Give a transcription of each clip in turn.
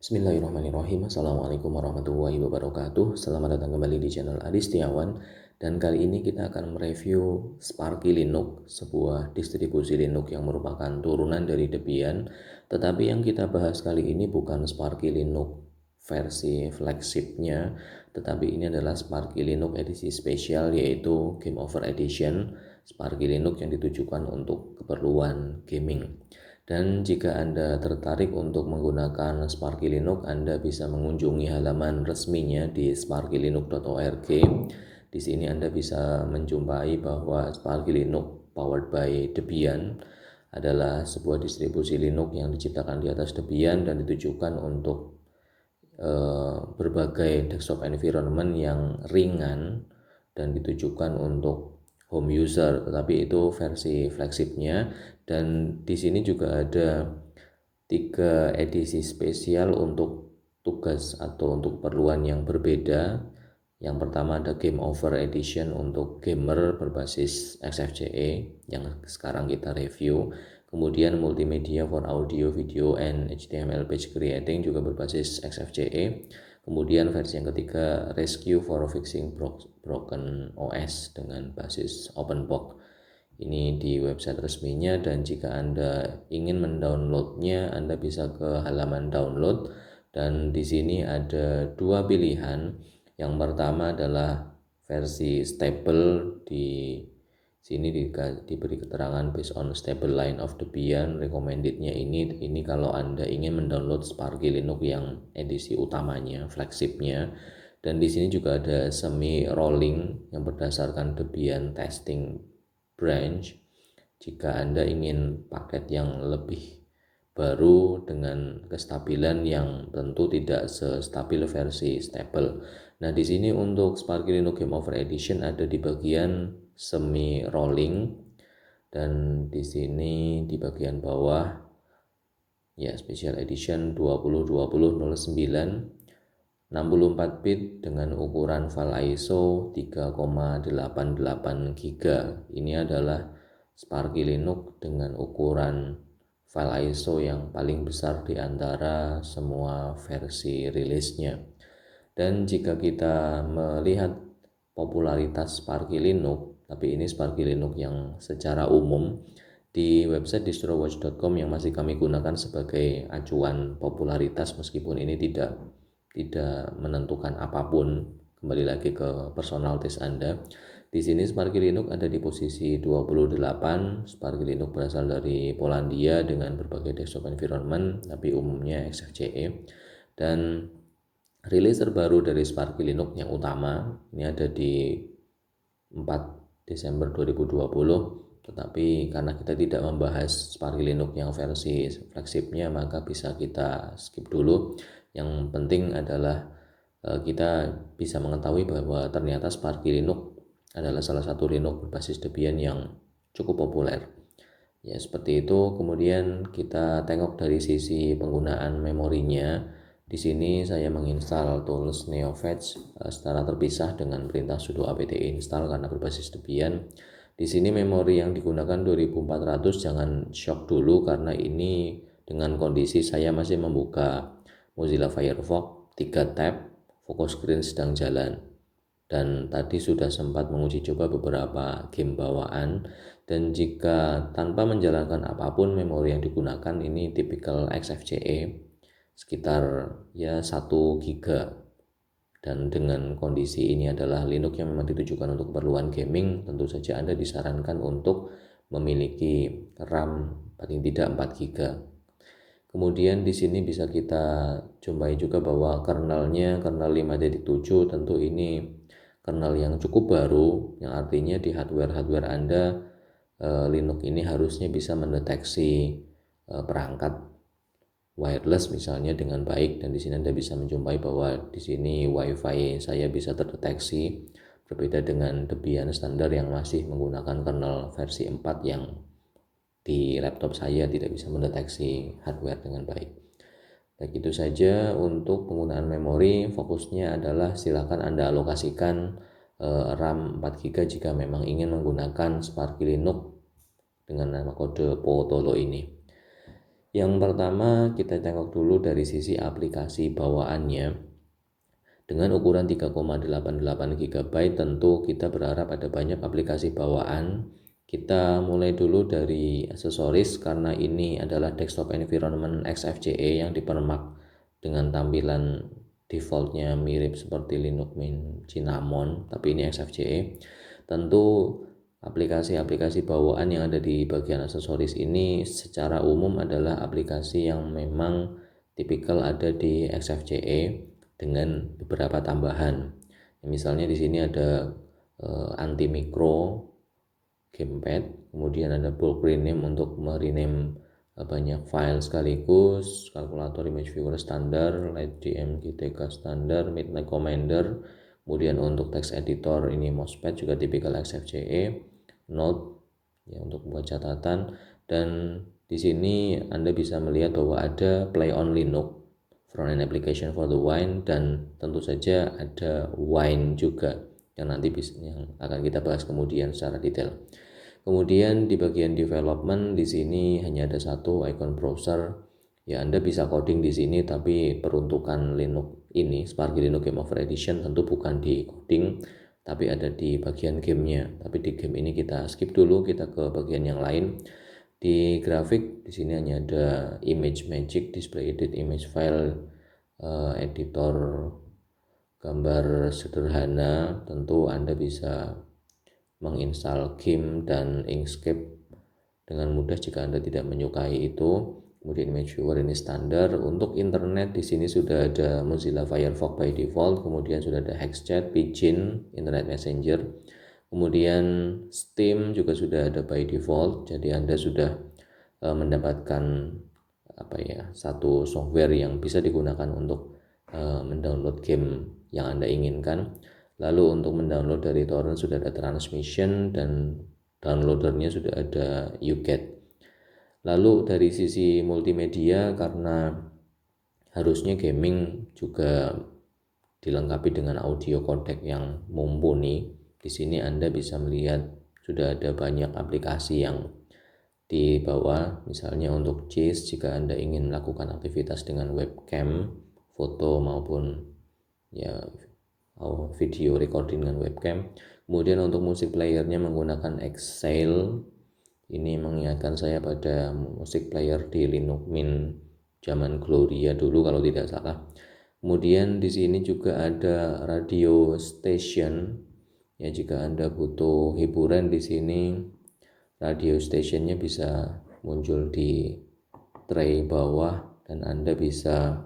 Bismillahirrahmanirrahim. Assalamualaikum warahmatullahi wabarakatuh. Selamat datang kembali di channel Adi Setiawan. Dan kali ini kita akan mereview Sparky Linux, sebuah distribusi Linux yang merupakan turunan dari Debian. Tetapi yang kita bahas kali ini bukan Sparky Linux versi flagshipnya, tetapi ini adalah Sparky Linux edisi spesial, yaitu Game Over Edition Sparky Linux yang ditujukan untuk keperluan gaming. Dan jika Anda tertarik untuk menggunakan Sparky Linux, Anda bisa mengunjungi halaman resminya di sparkylinux.org. Di sini Anda bisa menjumpai bahwa Sparky Linux powered by Debian adalah sebuah distribusi Linux yang diciptakan di atas Debian dan ditujukan untuk berbagai desktop environment yang ringan dan ditujukan untuk home user, tetapi itu versi flagshipnya. Dan di sini juga ada 3 edisi spesial untuk tugas atau untuk keperluan yang berbeda. Yang pertama ada Game Over Edition untuk gamer berbasis XFCE yang sekarang kita review. Kemudian Multimedia for Audio, Video, and HTML Page Creating juga berbasis XFCE. Kemudian versi yang ketiga Rescue for Fixing Broken OS dengan basis OpenBox. Ini di website resminya, dan jika Anda ingin mendownloadnya, Anda bisa ke halaman download. Dan di sini ada 2 pilihan. Yang pertama adalah versi stable. Di sini diberi keterangan based on stable line of Debian. Recommendednya ini kalau Anda ingin mendownload Sparky Linux yang edisi utamanya, flagshipnya. Dan di sini juga ada semi rolling yang berdasarkan Debian testing branch. Jika Anda ingin paket yang lebih baru dengan kestabilan yang tentu tidak sestabil versi stable. Nah, di sini untuk Sparky Linux Game Over Edition ada di bagian semi rolling, dan di sini di bagian bawah ya Special Edition 2020-09 64 bit dengan ukuran file ISO 3,88 GB. Ini adalah Sparky Linux dengan ukuran file ISO yang paling besar di antara semua versi rilisnya. Dan jika kita melihat popularitas Sparky Linux, tapi ini Sparky Linux yang secara umum, di website distrowatch.com yang masih kami gunakan sebagai acuan popularitas, meskipun ini tidak menentukan apapun, kembali lagi ke personal taste Anda. Di sini Sparky Linux ada di posisi 28. Sparky Linux berasal dari Polandia dengan berbagai desktop environment, tapi umumnya XFCE. Dan rilis terbaru dari Sparky Linux yang utama ini ada di 4 Desember 2020. Tetapi karena kita tidak membahas Sparky Linux yang versi flagshipnya, maka bisa kita skip dulu. Yang penting adalah kita bisa mengetahui bahwa ternyata Sparky Linux adalah salah satu Linux berbasis Debian yang cukup populer. Ya, seperti itu. Kemudian kita tengok dari sisi penggunaan memorinya. Di sini saya menginstal tools NeoFetch secara terpisah dengan perintah sudo apt install karena berbasis Debian. Di sini memori yang digunakan 2400. Jangan shock dulu karena ini dengan kondisi saya masih membuka Mozilla Firefox 3 tab, focus screen sedang jalan. Dan tadi sudah sempat menguji coba beberapa game bawaan, dan jika tanpa menjalankan apapun memori yang digunakan ini tipikal XFCE sekitar 1 GB. Dan dengan kondisi ini adalah Linux yang memang ditujukan untuk keperluan gaming, tentu saja Anda disarankan untuk memiliki RAM paling tidak 4 GB. Kemudian di sini bisa kita jumpai juga bahwa kernelnya kernel 5.7, tentu ini kernel yang cukup baru, yang artinya di hardware Anda Linux ini harusnya bisa mendeteksi perangkat wireless misalnya dengan baik. Dan di sini Anda bisa menjumpai bahwa di sini WiFi saya bisa terdeteksi, berbeda dengan Debian standar yang masih menggunakan kernel versi 4 yang di laptop saya tidak bisa mendeteksi hardware dengan baik. Baik, itu saja untuk penggunaan memori. Fokusnya adalah silakan Anda alokasikan RAM 4 GB jika memang ingin menggunakan Sparky Linux dengan nama kode Potolo ini. Yang pertama kita tengok dulu dari sisi aplikasi bawaannya. Dengan ukuran 3,88 GB tentu kita berharap ada banyak aplikasi bawaan. Kita mulai dulu dari aksesoris karena ini adalah desktop environment XFCE yang dipermak dengan tampilan defaultnya mirip seperti Linux Mint Cinnamon, tapi ini XFCE. Tentu aplikasi-aplikasi bawaan yang ada di bagian aksesoris ini secara umum adalah aplikasi yang memang tipikal ada di XFCE dengan beberapa tambahan. Misalnya di sini ada anti micro gamepad, kemudian ada bulk rename untuk merename banyak file sekaligus, kalkulator image viewer standar, light DM GTK standar, midnight commander, kemudian untuk text editor ini mousepad juga tipikal XFCE, note ya untuk buat catatan, dan di sini Anda bisa melihat bahwa ada play on Linux front end application for the wine, dan tentu saja ada wine juga yang nanti yang akan kita bahas kemudian secara detail. Kemudian di bagian development di sini hanya ada satu icon browser. Ya, Anda bisa coding di sini, tapi peruntukan Linux ini, Sparky Linux Game Over Edition, tentu bukan di coding, tapi ada di bagian gamenya. Tapi di game ini kita skip dulu, kita ke bagian yang lain. Di grafik di sini hanya ada image magic, display edit image file, editor gambar sederhana. Tentu Anda bisa menginstal GIMP dan Inkscape dengan mudah jika Anda tidak menyukai itu. Kemudian image viewer ini standar. Untuk internet di sini sudah ada Mozilla Firefox by default, kemudian sudah ada HexChat, Pidgin, Internet Messenger. Kemudian Steam juga sudah ada by default. Jadi Anda sudah mendapatkan satu software yang bisa digunakan untuk mendownload game yang Anda inginkan. Lalu untuk mendownload dari torrent sudah ada transmission dan downloadernya sudah ada uget. Lalu dari sisi multimedia, karena harusnya gaming juga dilengkapi dengan audio codec yang mumpuni, di sini Anda bisa melihat sudah ada banyak aplikasi yang di bawah. Misalnya untuk JIS jika Anda ingin melakukan aktivitas dengan webcam, foto maupun video recording dengan webcam. Kemudian untuk musik playernya menggunakan Exhale. Ini mengingatkan saya pada musik player di Linux Mint zaman Gloria dulu kalau tidak salah. Kemudian di sini juga ada radio station. Ya, jika Anda butuh hiburan di sini radio stationnya bisa muncul di tray bawah dan Anda bisa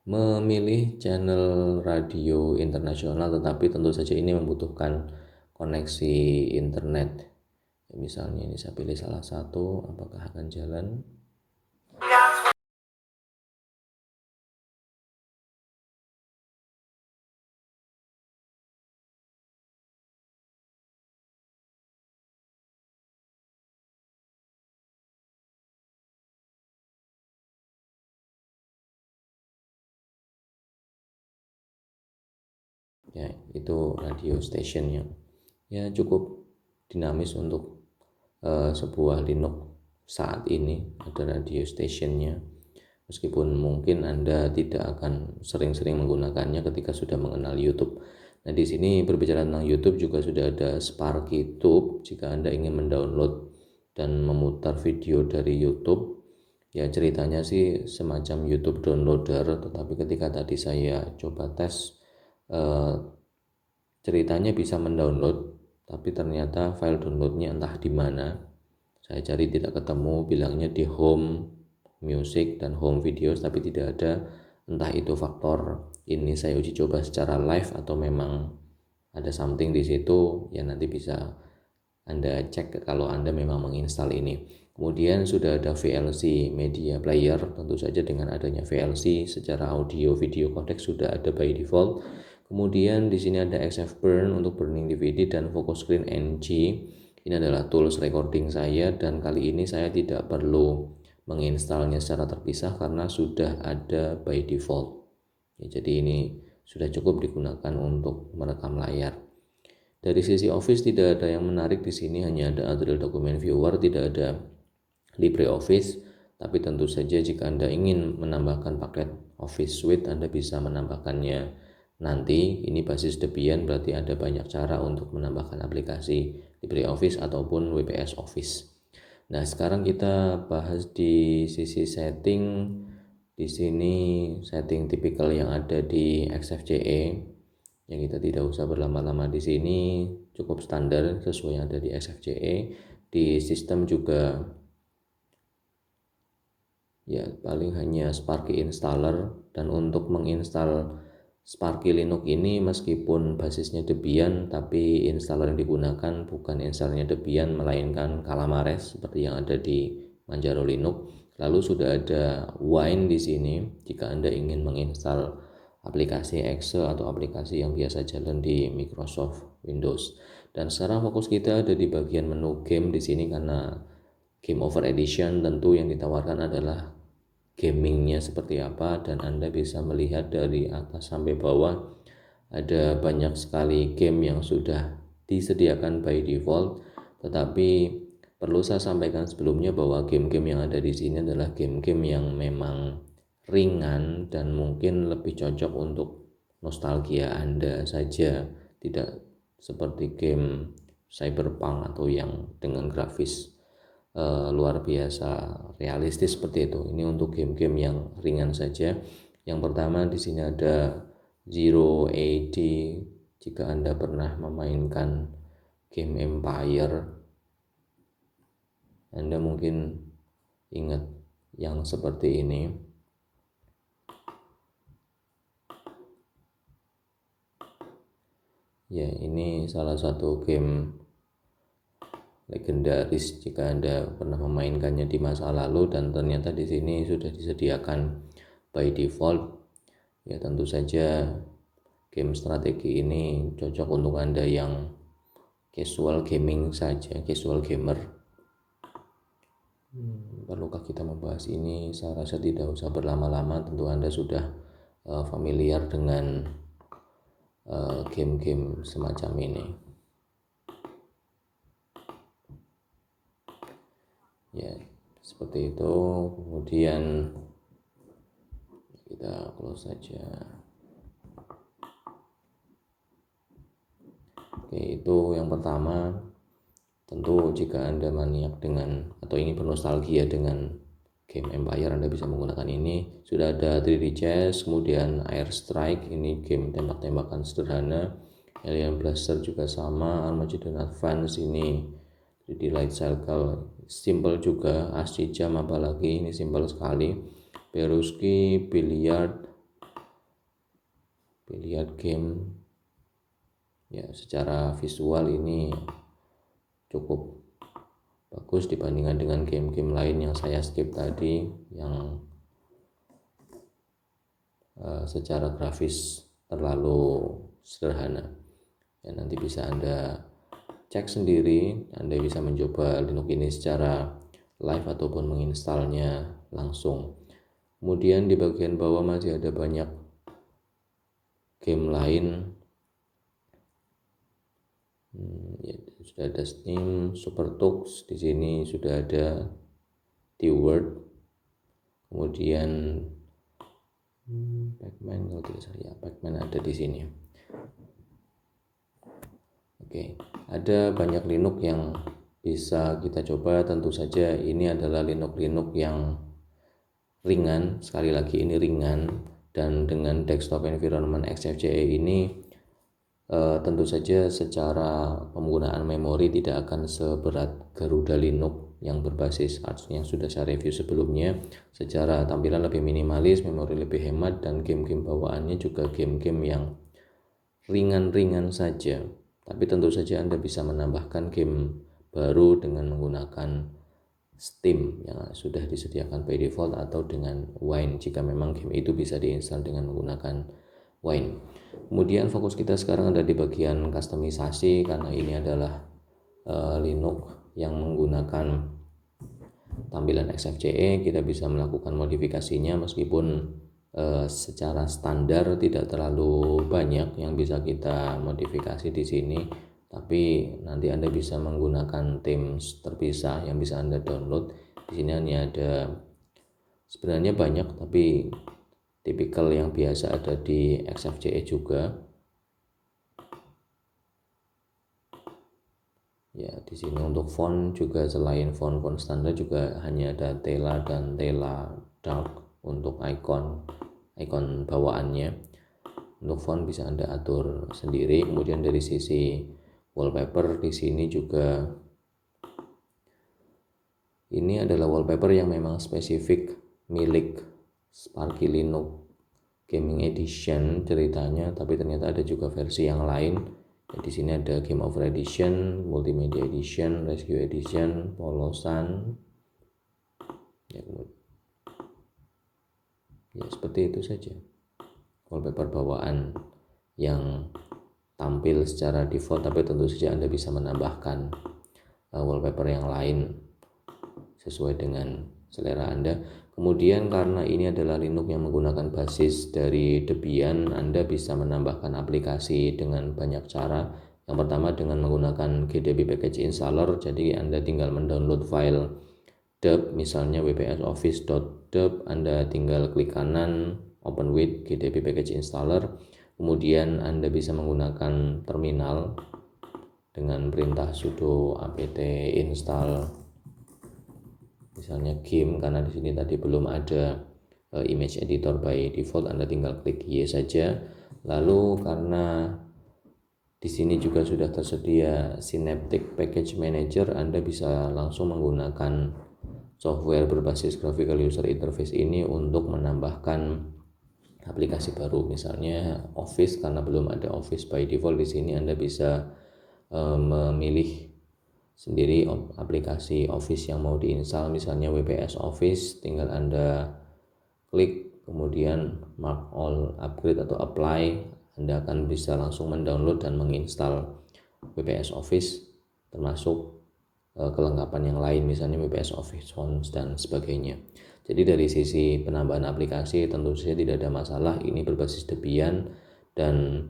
memilih channel radio internasional, tetapi tentu saja ini membutuhkan koneksi internet. Misalnya ini saya pilih salah satu, apakah akan jalan? Ya, itu radio stationnya. Ya, cukup dinamis untuk sebuah Linux saat ini ada radio stationnya. Meskipun mungkin Anda tidak akan sering-sering menggunakannya ketika sudah mengenal YouTube. Nah, di sini berbicara tentang YouTube juga sudah ada Sparky Tube jika Anda ingin mendownload dan memutar video dari YouTube. Ya, ceritanya sih semacam YouTube downloader, tetapi ketika tadi saya coba tes, ceritanya bisa mendownload, tapi ternyata file downloadnya entah di mana. Saya cari tidak ketemu, bilangnya di home music dan home videos, tapi tidak ada. Entah itu faktor ini saya uji coba secara live atau memang ada something di situ, ya nanti bisa Anda cek kalau Anda memang menginstal ini. Kemudian sudah ada VLC Media Player, tentu saja dengan adanya VLC secara audio video codec sudah ada by default. Kemudian di sini ada XFburn untuk burning DVD dan Focus Screen NG. Ini adalah tools recording saya dan kali ini saya tidak perlu menginstalnya secara terpisah karena sudah ada by default. Ya, jadi ini sudah cukup digunakan untuk merekam layar. Dari sisi Office tidak ada yang menarik di sini, hanya ada Adriel Document Viewer, tidak ada LibreOffice. Tapi tentu saja jika Anda ingin menambahkan paket Office Suite, Anda bisa menambahkannya nanti. Ini basis Debian, berarti ada banyak cara untuk menambahkan aplikasi LibreOffice ataupun WPS Office. Nah, sekarang kita bahas di sisi setting. Di sini setting tipikal yang ada di XFCE, yang kita tidak usah berlama-lama di sini, cukup standar sesuai yang ada di XFCE. Di sistem juga ya paling hanya Sparky installer, dan untuk menginstal Sparky Linux ini meskipun basisnya Debian, tapi installer yang digunakan bukan installernya Debian melainkan Calamares seperti yang ada di Manjaro Linux. Lalu sudah ada Wine di sini jika Anda ingin menginstal aplikasi Exe atau aplikasi yang biasa jalan di Microsoft Windows. Dan sekarang fokus kita ada di bagian menu game di sini, karena Game Over Edition tentu yang ditawarkan adalah gamingnya seperti apa, dan Anda bisa melihat dari atas sampai bawah ada banyak sekali game yang sudah disediakan by default. Tetapi perlu saya sampaikan sebelumnya bahwa game-game yang ada di sini adalah game-game yang memang ringan dan mungkin lebih cocok untuk nostalgia Anda saja, tidak seperti game Cyberpunk atau yang dengan grafis luar biasa realistis seperti itu. Ini untuk game-game yang ringan saja. Yang pertama di sini ada Zero AD. Jika Anda pernah memainkan game Empire, Anda mungkin ingat yang seperti ini. Ya, ini salah satu game legendaris jika Anda pernah memainkannya di masa lalu, dan ternyata di sini sudah disediakan by default. Ya, tentu saja game strategi ini cocok untuk Anda yang casual gaming saja, casual gamer. Perlukah kita membahas ini? Saya rasa tidak usah berlama-lama, tentu Anda sudah familiar dengan game-game semacam ini. Ya, seperti itu. Kemudian kita close saja. Oke, itu yang pertama. Tentu jika Anda maniak dengan atau ingin bernostalgia dengan game Empire, Anda bisa menggunakan ini. Sudah ada 3D Chess, kemudian Air Strike, ini game tembak-tembakan sederhana. Alien Blaster juga sama. Armageddon Advance ini 3D Light Cycle, simple juga. Asci Jam apalagi, ini simple sekali. Peruski, Billiard game. Ya, secara visual ini cukup bagus dibandingkan dengan game-game lain yang saya skip tadi, yang secara grafis terlalu sederhana. Ya, nanti bisa Anda cek sendiri. Anda bisa mencoba Linux ini secara live ataupun menginstalnya langsung. Kemudian di bagian bawah masih ada banyak game lain. Ya, sudah ada Steam, SuperTux, di sini sudah ada T-Word, kemudian Pac-Man, kalau tidak salah ya, Pac-Man ada di sini. Oke, ada banyak Linux yang bisa kita coba. Tentu saja ini adalah Linux yang ringan. Sekali lagi ini ringan, dan dengan desktop environment XFCE ini tentu saja secara penggunaan memori tidak akan seberat Garuda Linux yang berbasis Arch yang sudah saya review sebelumnya. Secara tampilan lebih minimalis, memori lebih hemat, dan game-game bawaannya juga game-game yang ringan-ringan saja. Tapi tentu saja Anda bisa menambahkan game baru dengan menggunakan Steam yang sudah disediakan by default, atau dengan Wine jika memang game itu bisa diinstal dengan menggunakan Wine. Kemudian fokus kita sekarang ada di bagian customisasi, karena ini adalah Linux yang menggunakan tampilan XFCE. Kita bisa melakukan modifikasinya, meskipun secara standar tidak terlalu banyak yang bisa kita modifikasi di sini, tapi nanti Anda bisa menggunakan themes terpisah yang bisa Anda download. Di sini hanya ada Sebenarnya banyak, tapi tipikal yang biasa ada di XFCE juga. Ya, di sini untuk font juga selain font standar juga hanya ada Tela dan Tela Dark untuk ikon bawaannya. Untuk font bisa Anda atur sendiri. Kemudian dari sisi wallpaper di sini juga ini adalah wallpaper yang memang spesifik milik Sparky Linux Gaming Edition ceritanya, tapi ternyata ada juga versi yang lain. Di sini ada Game Over Edition, Multimedia Edition, Rescue Edition, Polosan. Ya seperti itu saja. Wallpaper bawaan yang tampil secara default, tapi tentu saja Anda bisa menambahkan wallpaper yang lain sesuai dengan selera Anda. Kemudian karena ini adalah Linux yang menggunakan basis dari Debian, Anda bisa menambahkan aplikasi dengan banyak cara. Yang pertama dengan menggunakan GDB Package Installer, jadi Anda tinggal mendownload file deb, misalnya wpsoffice.deb, Anda tinggal klik kanan, open with GDB Package Installer, kemudian Anda bisa menggunakan terminal dengan perintah sudo apt install misalnya game, karena di sini tadi belum ada image editor by default, Anda tinggal klik yes saja. Lalu karena di sini juga sudah tersedia Synaptic Package Manager, Anda bisa langsung menggunakan software berbasis graphical user interface ini untuk menambahkan aplikasi baru, misalnya Office. Karena belum ada Office by default di sini, Anda bisa memilih sendiri aplikasi Office yang mau diinstal, misalnya WPS Office. Tinggal Anda klik kemudian mark all upgrade atau apply, Anda akan bisa langsung mendownload dan menginstal WPS Office termasuk kelengkapan yang lain, misalnya WPS Office Fonts dan sebagainya. Jadi dari sisi penambahan aplikasi tentu saja tidak ada masalah, ini berbasis Debian, dan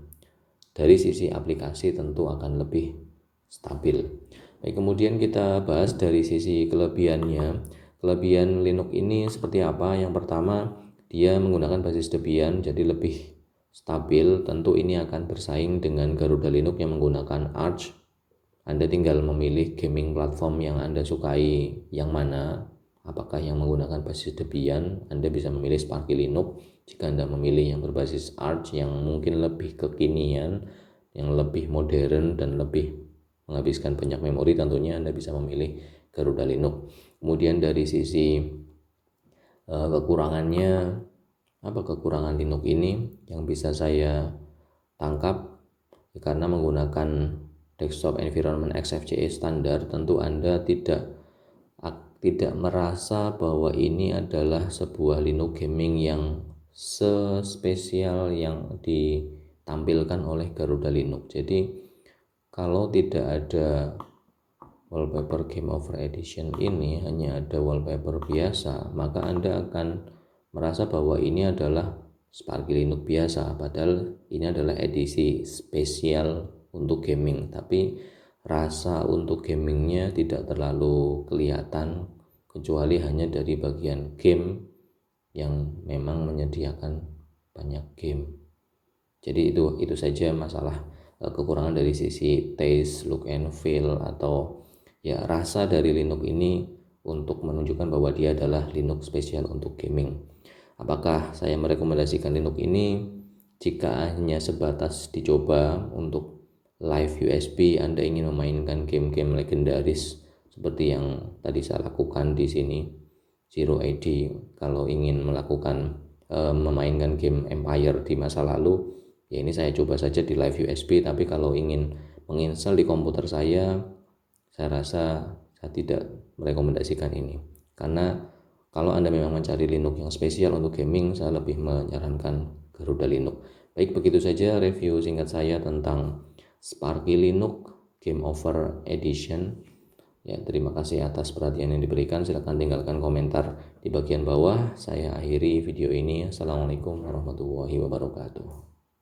dari sisi aplikasi tentu akan lebih stabil. Baik, kemudian kita bahas dari sisi kelebihannya. Kelebihan Linux ini seperti apa? Yang pertama, dia menggunakan basis Debian, jadi lebih stabil. Tentu ini akan bersaing dengan Garuda Linux yang menggunakan Arch. Anda tinggal memilih gaming platform yang Anda sukai yang mana. Apakah yang menggunakan basis Debian, Anda bisa memilih Sparky Linux. Jika Anda memilih yang berbasis Arch yang mungkin lebih kekinian, yang lebih modern dan lebih menghabiskan banyak memori, tentunya Anda bisa memilih Garuda Linux. Kemudian dari sisi kekurangannya, apa kekurangan Linux ini yang bisa saya tangkap? Karena menggunakan desktop environment XFCE standar, tentu Anda tidak merasa bahwa ini adalah sebuah Linux gaming yang sespesial yang ditampilkan oleh Garuda Linux. Jadi kalau tidak ada wallpaper Game Over Edition ini, hanya ada wallpaper biasa, maka Anda akan merasa bahwa ini adalah Sparky Linux biasa, padahal ini adalah edisi spesial untuk gaming. Tapi rasa untuk gamingnya tidak terlalu kelihatan, kecuali hanya dari bagian game yang memang menyediakan banyak game. Jadi itu saja masalah kekurangan dari sisi taste, look and feel, atau ya rasa dari Linux ini untuk menunjukkan bahwa dia adalah Linux spesial untuk gaming. Apakah saya merekomendasikan Linux ini? Jika hanya sebatas dicoba untuk live USB, Anda ingin memainkan game-game legendaris seperti yang tadi saya lakukan di sini, Zero AD. Kalau ingin melakukan memainkan game Empire di masa lalu, ya ini saya coba saja di live USB. Tapi kalau ingin menginstal di komputer saya rasa saya tidak merekomendasikan ini, karena kalau Anda memang mencari Linux yang spesial untuk gaming, saya lebih menyarankan Garuda Linux. Baik, begitu saja review singkat saya tentang Sparky Linux Game Over Edition. Ya, terima kasih atas perhatian yang diberikan. Silahkan tinggalkan komentar di bagian bawah. Saya akhiri video ini. Assalamualaikum warahmatullahi wabarakatuh.